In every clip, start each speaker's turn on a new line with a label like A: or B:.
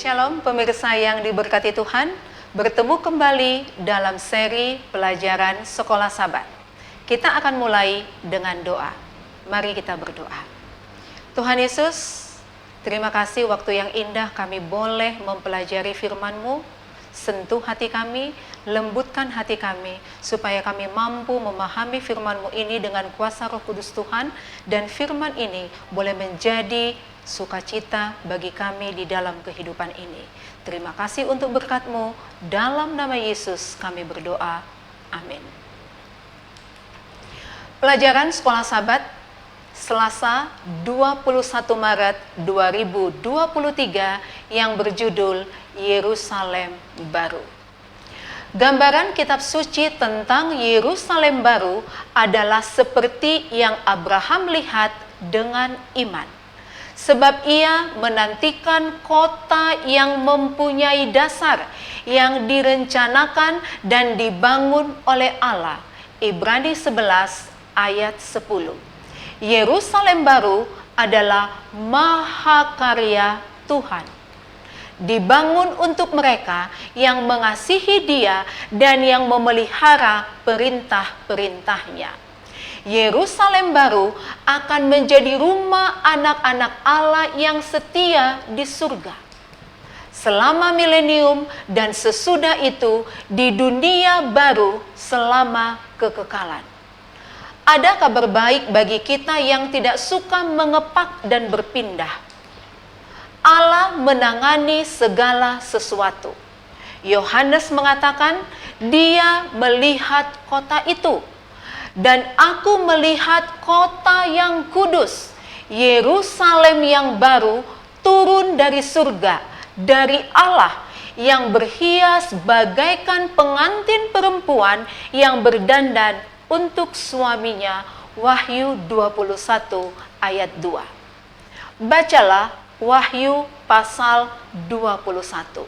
A: Shalom pemirsa yang diberkati Tuhan, bertemu kembali dalam seri pelajaran Sekolah Sabat. Kita akan mulai dengan doa. Mari kita berdoa. Tuhan Yesus, terima kasih waktu yang indah kami boleh mempelajari firman-Mu. Sentuh hati kami, lembutkan hati kami, supaya kami mampu memahami firman-Mu ini dengan kuasa Roh Kudus Tuhan, dan firman ini boleh menjadi sukacita bagi kami di dalam kehidupan ini. Terima kasih untuk berkat-Mu, dalam nama Yesus kami berdoa, amin. Pelajaran Sekolah Sabat, Selasa 21 Maret 2023 yang berjudul Yerusalem Baru. Gambaran kitab suci tentang Yerusalem Baru adalah seperti yang Abraham lihat dengan iman. Sebab ia menantikan kota yang mempunyai dasar, yang direncanakan dan dibangun oleh Allah. Ibrani 11 ayat 10. Yerusalem Baru adalah mahakarya Tuhan. Dibangun untuk mereka yang mengasihi Dia dan yang memelihara perintah-perintahnya. Yerusalem Baru akan menjadi rumah anak-anak Allah yang setia di surga. Selama milenium dan sesudah itu di dunia baru selama kekekalan. Ada kabar baik bagi kita yang tidak suka mengepak dan berpindah. Allah menangani segala sesuatu. Yohanes mengatakan, Dia melihat kota itu. Dan aku melihat kota yang kudus, Yerusalem yang baru, turun dari surga, dari Allah, yang berhias bagaikan pengantin perempuan yang berdandan untuk suaminya. Wahyu 21 ayat 2. Bacalah Wahyu pasal 21.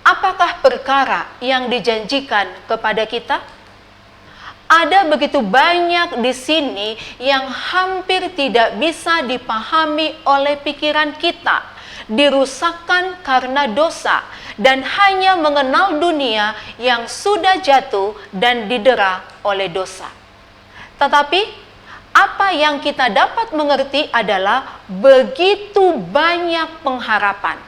A: Apakah perkara yang dijanjikan kepada kita? Ada begitu banyak di sini yang hampir tidak bisa dipahami oleh pikiran kita, dirusakkan karena dosa, dan hanya mengenal dunia yang sudah jatuh dan didera oleh dosa. Tetapi, apa yang kita dapat mengerti adalah begitu banyak pengharapan.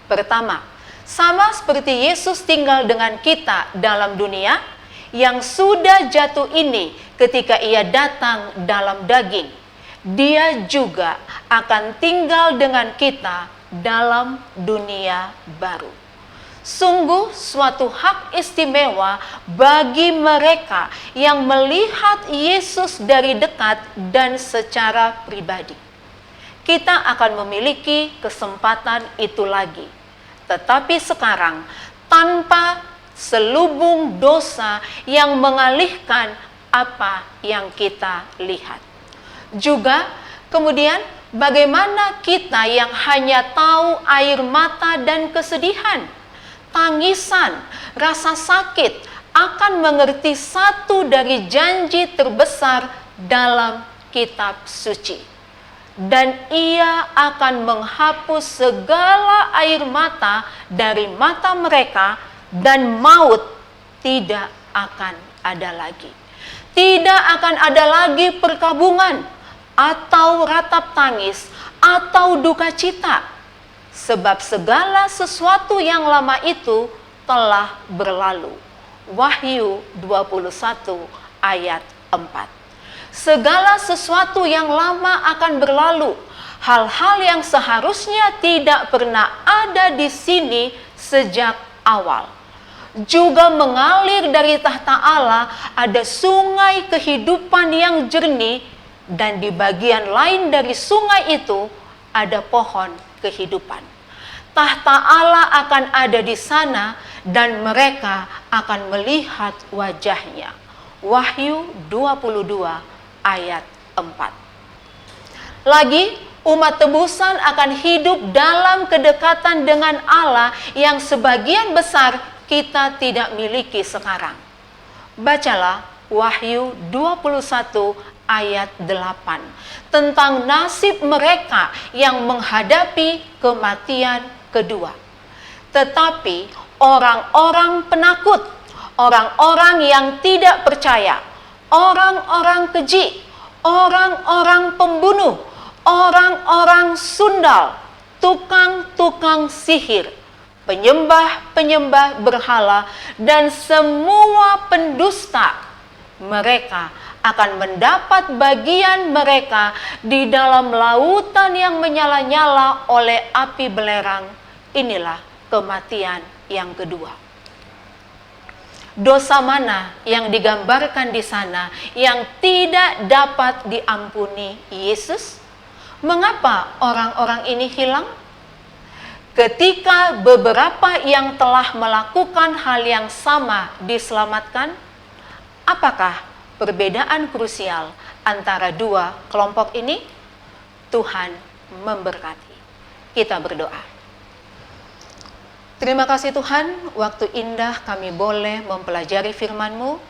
A: Pertama, sama seperti Yesus tinggal dengan kita dalam dunia, yang sudah jatuh ini ketika ia datang dalam daging, Dia juga akan tinggal dengan kita dalam dunia baru. Sungguh suatu hak istimewa bagi mereka yang melihat Yesus dari dekat dan secara pribadi. Kita akan memiliki kesempatan itu lagi. Tetapi sekarang, tanpa selubung dosa yang mengalihkan apa yang kita lihat. Juga kemudian Bagaimana kita yang hanya tahu air mata dan kesedihan, tangisan, rasa sakit, akan mengerti satu dari janji terbesar dalam kitab suci. Dan ia akan menghapus segala air mata dari mata mereka, dan maut tidak akan ada lagi. Tidak akan ada lagi perkabungan, atau ratap tangis, atau duka cita. Sebab segala sesuatu yang lama itu telah berlalu. Wahyu 21 ayat 4. Segala sesuatu yang lama akan berlalu. Hal-hal yang seharusnya tidak pernah ada di sini sejak awal. Juga mengalir dari tahta Allah ada sungai kehidupan yang jernih, dan di bagian lain dari sungai itu ada pohon kehidupan. Tahta Allah akan ada di sana, dan mereka akan melihat wajahnya. Wahyu 22 ayat 4. Lagi, umat tebusan akan hidup dalam kedekatan dengan Allah yang sebagian besar kita tidak miliki sekarang. Bacalah Wahyu 21 ayat 8 tentang nasib mereka yang menghadapi kematian kedua. Tetapi orang-orang penakut, orang-orang yang tidak percaya, orang-orang keji, orang-orang pembunuh, orang-orang sundal, tukang-tukang sihir, penyembah-penyembah berhala, dan semua pendusta, mereka akan mendapat bagian mereka di dalam lautan yang menyala-nyala oleh api belerang. Inilah kematian yang kedua. Dosa mana yang digambarkan di sana yang tidak dapat diampuni Yesus? Mengapa orang-orang ini hilang? Ketika beberapa yang telah melakukan hal yang sama diselamatkan, apakah perbedaan krusial antara dua kelompok ini? Tuhan memberkati. Kita berdoa. Terima kasih Tuhan, waktu indah kami boleh mempelajari firman-Mu.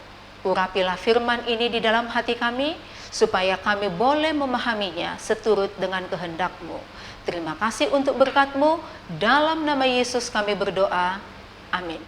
A: Urapilah firman ini di dalam hati kami, supaya kami boleh memahaminya seturut dengan kehendak-Mu. Terima kasih untuk berkat-Mu, dalam nama Yesus kami berdoa. Amin.